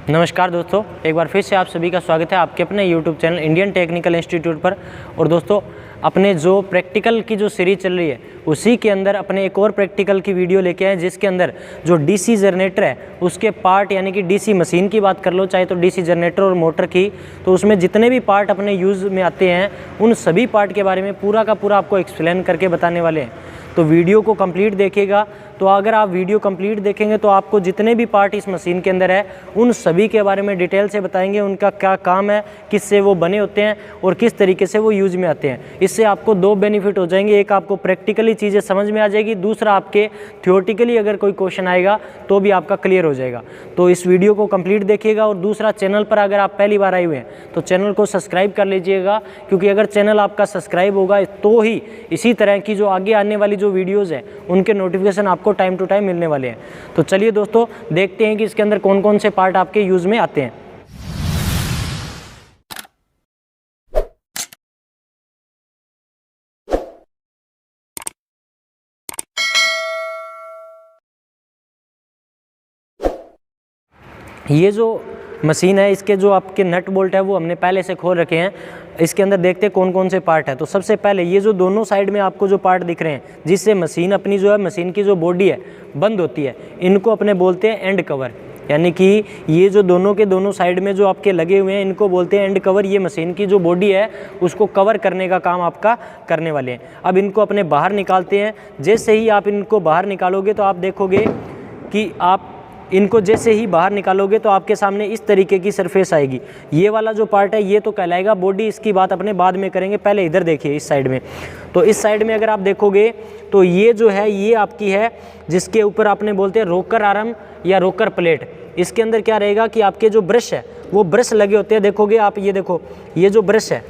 नमस्कार दोस्तों, एक बार फिर से आप सभी का स्वागत है आपके अपने YouTube channel Indian technical institute पर। और दोस्तों, अपने जो प्रैक्टिकल की जो सीरीज चल रही है उसी के अंदर अपने एक और प्रैक्टिकल की वीडियो लेके आए, जिसके अंदर जो डीसी जनरेटर है उसके पार्ट यानी कि डीसी मशीन की बात कर लो, चाहे तो डीसी जनरेटर और मोटर की, तो उसमें जितने भी पार्ट अपने यूज़ में आते हैं उन सभी पार्ट के बारे में पूरा का पूरा आपको एक्सप्लेन करके बताने वाले हैं। तो वीडियो को कंप्लीट देखिएगा। तो अगर आप वीडियो कंप्लीट देखेंगे तो आपको जितने भी पार्ट इस मशीन के अंदर है उन सभी के बारे में डिटेल से बताएंगे, उनका क्या काम है, किससे वो बने होते हैं और किस तरीके से वो यूज में आते हैं। इससे आपको दो बेनिफिट हो जाएंगे, एक आपको प्रैक्टिकली चीज़ें समझ में आ जाएगी, दूसरा आपके थियोरेटिकली अगर कोई क्वेश्चन आएगा तो भी आपका क्लियर हो जाएगा। तो इस वीडियो को कंप्लीट देखिएगा। और दूसरा, चैनल पर अगर आप पहली बार आए हुए हैं तो चैनल को सब्सक्राइब कर लीजिएगा, क्योंकि अगर चैनल आपका सब्सक्राइब होगा तो ही इसी तरह की जो आगे आने वाली जो वीडियोज़ हैं उनके नोटिफिकेशन आपको टाइम टू टाइम मिलने वाले हैं। तो चलिए दोस्तों, देखते हैं कि इसके अंदर कौन कौन से पार्ट आपके यूज़ में आते हैं। ये जो मशीन है इसके जो आपके नट बोल्ट है वो हमने पहले से खोल रखे हैं। इसके अंदर देखते हैं कौन कौन से पार्ट है। तो सबसे पहले ये जो दोनों साइड में आपको जो पार्ट दिख रहे हैं जिससे मशीन अपनी जो है मशीन की जो बॉडी है बंद होती है, इनको अपने बोलते हैं एंड कवर। यानी कि ये जो दोनों के दोनों साइड में जो आपके लगे हुए हैं इनको बोलते हैं एंड कवर। ये मशीन की जो बॉडी है उसको कवर करने का काम आपका करने वाले हैं। अब इनको अपने बाहर निकालते हैं। जैसे ही आप इनको बाहर निकालोगे तो आप देखोगे कि आप इनको जैसे ही बाहर निकालोगे तो आपके सामने इस तरीके की सरफेस आएगी। ये वाला जो पार्ट है ये तो कहलाएगा बॉडी, इसकी बात अपने बाद में करेंगे। पहले इधर देखिए इस साइड में। तो इस साइड में अगर आप देखोगे तो ये जो है ये आपकी है जिसके ऊपर आपने बोलते हैं रोकर आर्म या रोकर प्लेट। इसके अंदर क्या रहेगा कि आपके जो ब्रश है वो ब्रश लगे होते हैं। देखोगे आप, ये देखो, ये जो ब्रश है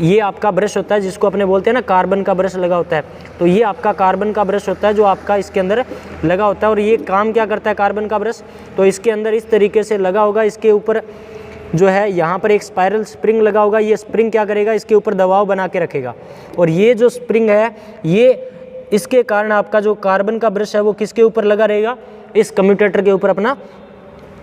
ये आपका ब्रश होता है जिसको अपने बोलते हैं ना कार्बन का ब्रश लगा होता है। तो ये आपका कार्बन का ब्रश होता है जो आपका इसके अंदर लगा होता है। और ये काम क्या करता है कार्बन का ब्रश, तो इसके अंदर इस तरीके से लगा होगा। इसके ऊपर जो है यहाँ पर एक स्पाइरल स्प्रिंग लगा होगा। ये स्प्रिंग क्या करेगा, इसके ऊपर दबाव बना के रखेगा। और ये जो स्प्रिंग है ये इसके कारण आपका जो कार्बन का ब्रश है वो किसके ऊपर लगा रहेगा, इस कम्यूटेटर के ऊपर अपना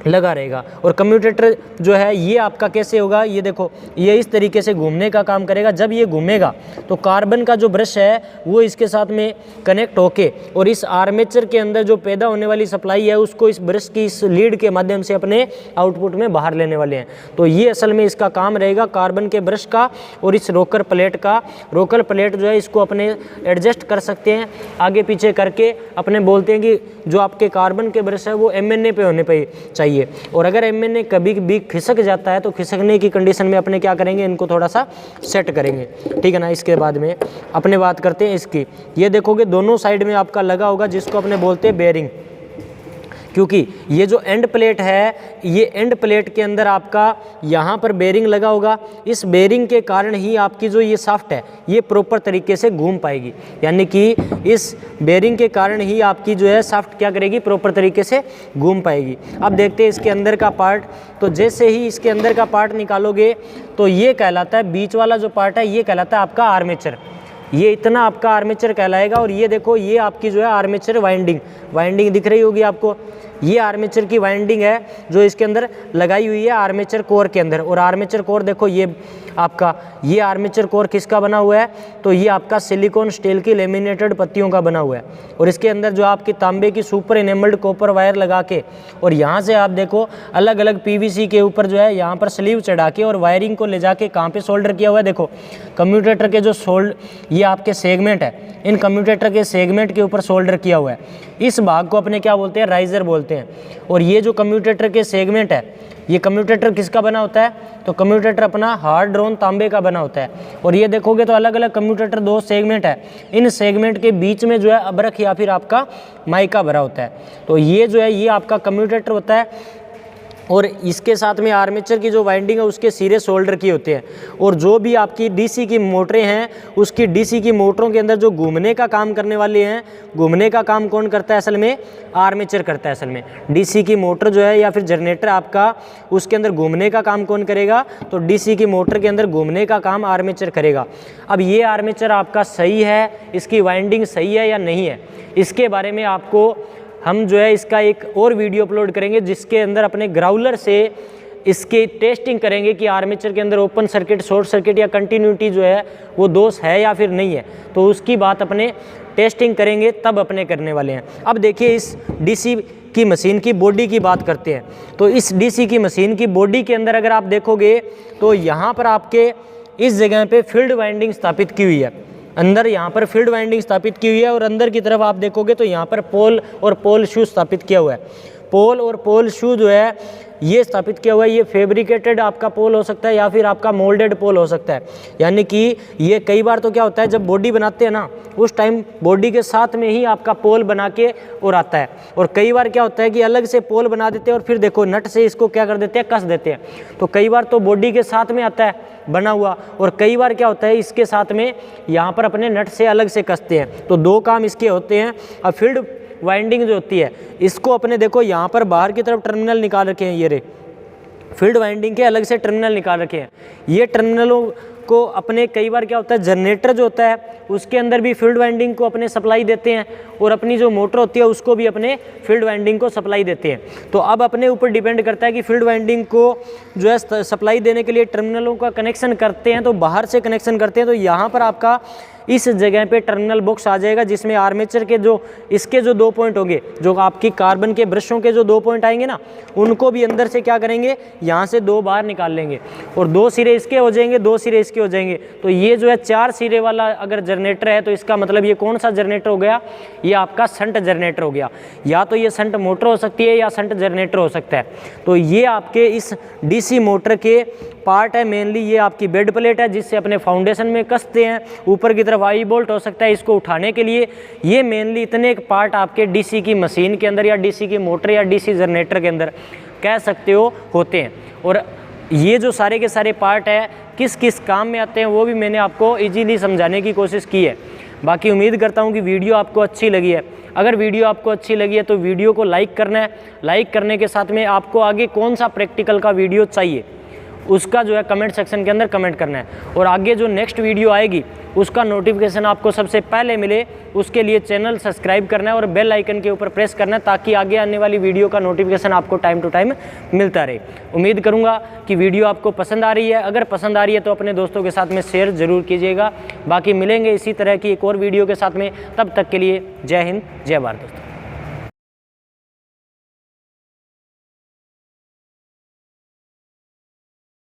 लगा रहेगा। और कम्यूटेटर जो है ये आपका कैसे होगा, ये देखो, ये इस तरीके से घूमने का काम करेगा। जब ये घूमेगा तो कार्बन का जो ब्रश है वो इसके साथ में कनेक्ट होके और इस आर्मेचर के अंदर जो पैदा होने वाली सप्लाई है उसको इस ब्रश की इस लीड के माध्यम से अपने आउटपुट में बाहर लेने वाले हैं। तो ये असल में इसका काम रहेगा कार्बन के ब्रश का और इस रोकर प्लेट का। रोकर प्लेट जो है इसको अपने एडजस्ट कर सकते हैं आगे पीछे करके। अपने बोलते हैं कि जो आपके कार्बन के ब्रश है वो MNA पे होने पे चाहिए। और अगर MNA कभी भी खिसक जाता है तो खिसकने की कंडीशन में अपने क्या करेंगे, इनको थोड़ा सा सेट करेंगे, ठीक है ना। इसके बाद में अपने बात करते हैं इसकी। ये देखोगे दोनों साइड में आपका लगा होगा जिसको अपने बोलते हैं बेयरिंग, क्योंकि ये जो एंड प्लेट है ये एंड प्लेट के अंदर आपका यहाँ पर बेयरिंग लगा होगा। इस बेयरिंग के कारण ही आपकी जो ये शाफ्ट है ये प्रॉपर तरीके से घूम पाएगी। यानी कि इस बेयरिंग के कारण ही आपकी जो है शाफ्ट क्या करेगी, प्रॉपर तरीके से घूम पाएगी। अब देखते हैं इसके अंदर का पार्ट। तो जैसे ही इसके अंदर का पार्ट निकालोगे तो ये कहलाता है, बीच वाला जो पार्ट है ये कहलाता है आपका आर्मेचर। ये इतना आपका आर्मेचर कहलाएगा। और ये देखो ये आपकी जो है आर्मेचर वाइंडिंग दिख रही होगी आपको। ये आर्मेचर की वाइंडिंग है जो इसके अंदर लगाई हुई है आर्मेचर कोर के अंदर। और आर्मेचर कोर देखो ये आपका, ये आर्मेचर कोर किसका बना हुआ है, तो ये आपका सिलिकॉन स्टील की लेमिनेटेड पत्तियों का बना हुआ है। और इसके अंदर जो आपकी तांबे की सुपर इनेमल्ड कॉपर वायर लगा के और यहाँ से आप देखो अलग अलग PVC के ऊपर जो है यहाँ पर स्लीव चढ़ा के और वायरिंग को ले जाके कहाँ पे सोल्डर किया हुआ है। देखो कम्यूटेटर के जो ये आपके सेगमेंट है, इन कम्यूटेटर के सेगमेंट के ऊपर सोल्डर किया हुआ है। इस भाग को अपने क्या बोलते हैं, राइजर बोलते हैं। और ये जो कम्यूटेटर के सेगमेंट है, ये कम्यूटेटर किसका बना होता है, तो कम्यूटेटर अपना हार्ड ड्रोन तांबे का बना होता है। और ये देखोगे तो अलग अलग कम्यूटेटर दो सेगमेंट है, इन सेगमेंट के बीच में जो है अबरख या फिर आपका माइका भरा होता है। तो ये जो है ये आपका कम्यूटेटर होता है। और इसके साथ में आर्मेचर की जो वाइंडिंग है उसके सिरे सोल्डर किए होते हैं। और जो भी आपकी डीसी की मोटरें हैं उसकी डीसी की मोटरों के अंदर जो घूमने का काम करने वाले हैं, घूमने का काम कौन करता है, असल में आर्मेचर करता है। असल में डीसी की मोटर जो है या फिर जनरेटर आपका, उसके अंदर घूमने का काम कौन करेगा, तो डीसी की मोटर के अंदर घूमने का काम आर्मेचर करेगा। अब ये आर्मेचर आपका सही है, इसकी वाइंडिंग सही है या नहीं है, इसके बारे में आपको हम जो है इसका एक और वीडियो अपलोड करेंगे जिसके अंदर अपने ग्राउलर से इसकी टेस्टिंग करेंगे कि आर्मेचर के अंदर ओपन सर्किट, शॉर्ट सर्किट या कंटिन्यूटी जो है वो दोष है या फिर नहीं है। तो उसकी बात अपने टेस्टिंग करेंगे तब अपने करने वाले हैं। अब देखिए इस डीसी की मशीन की बॉडी की बात करते हैं। तो इस डीसी की मशीन की बॉडी के अंदर अगर आप देखोगे तो यहाँ पर आपके इस जगह पे फील्ड वाइंडिंग स्थापित की हुई है। अंदर यहाँ पर फील्ड वाइंडिंग स्थापित की हुई है और अंदर की तरफ आप देखोगे तो यहाँ पर पोल और पोल शू स्थापित किया हुआ है। पोल और पोल शू जो है ये स्थापित किया हुआ है। ये फैब्रिकेटेड आपका पोल हो सकता है या फिर आपका मोल्डेड पोल हो सकता है। यानी कि ये कई बार तो क्या होता है, जब बॉडी बनाते हैं ना उस टाइम बॉडी के साथ में ही आपका पोल बना के और आता है। और कई बार क्या होता है कि अलग से पोल बना देते हैं और फिर देखो नट से इसको क्या कर देते हैं, कस देते हैं। तो कई बार तो बॉडी के साथ में आता है बना हुआ और कई बार क्या होता है इसके साथ में यहाँ पर अपने नट से अलग से कसते हैं। तो दो काम इसके होते हैं। अब फील्ड वाइंडिंग जो होती है इसको अपने देखो यहाँ पर बाहर की तरफ टर्मिनल निकाल रखे हैं। ये रे फील्ड वाइंडिंग के अलग से टर्मिनल निकाल रखे हैं। ये टर्मिनलों को अपने कई बार क्या होता है, जनरेटर जो होता है उसके अंदर भी फील्ड वाइंडिंग को अपने सप्लाई देते हैं और अपनी जो मोटर होती है उसको भी अपने फील्ड वाइंडिंग को सप्लाई देते हैं। तो अब अपने ऊपर डिपेंड करता है कि फील्ड वाइंडिंग को जो है सप्लाई देने के लिए टर्मिनलों का कनेक्शन करते हैं तो बाहर से कनेक्शन करते हैं। तो यहाँ पर आपका इस जगह पे टर्मिनल बॉक्स आ जाएगा जिसमें आर्मेचर के जो इसके जो 2 पॉइंट होंगे, जो आपकी कार्बन के ब्रशों के जो 2 पॉइंट आएंगे ना, उनको भी अंदर से क्या करेंगे, यहाँ से 2 बाहर निकाल लेंगे और 2 सिरे इसके हो जाएंगे, 2 सिरे इसके हो जाएंगे। तो ये जो है 4 सिरे वाला अगर जनरेटर है तो इसका मतलब ये कौन सा जनरेटर हो गया, ये आपका शंट जनरेटर हो गया। या तो ये शंट मोटर हो सकती है या शंट जनरेटर हो सकता है। तो ये आपके इस डीसी मोटर के पार्ट है। मेनली ये आपकी बेड प्लेट है जिससे अपने फाउंडेशन में कसते हैं। ऊपर की तरफ आई बोल्ट हो सकता है इसको उठाने के लिए। ये मेनली इतने पार्ट आपके डीसी की मशीन के अंदर या डीसी की मोटर या डीसी जनरेटर के अंदर कह सकते हो होते हैं। और ये जो सारे के सारे पार्ट है किस किस काम में आते हैं वो भी मैंने आपको इजीली समझाने की कोशिश की है। बाकी उम्मीद करता हूँ कि वीडियो आपको अच्छी लगी है। अगर वीडियो आपको अच्छी लगी है तो वीडियो को लाइक करना है। लाइक करने के साथ में आपको आगे कौन सा प्रैक्टिकल का वीडियो चाहिए उसका जो है कमेंट सेक्शन के अंदर कमेंट करना है। और आगे जो नेक्स्ट वीडियो आएगी उसका नोटिफिकेशन आपको सबसे पहले मिले उसके लिए चैनल सब्सक्राइब करना है और बेल आइकन के ऊपर प्रेस करना है ताकि आगे आने वाली वीडियो का नोटिफिकेशन आपको टाइम टू टाइम मिलता रहे। उम्मीद करूंगा कि वीडियो आपको पसंद आ रही है। अगर पसंद आ रही है तो अपने दोस्तों के साथ में शेयर ज़रूर कीजिएगा। बाकी मिलेंगे इसी तरह की एक और वीडियो के साथ में, तब तक के लिए जय हिंद जय भारत दोस्तों।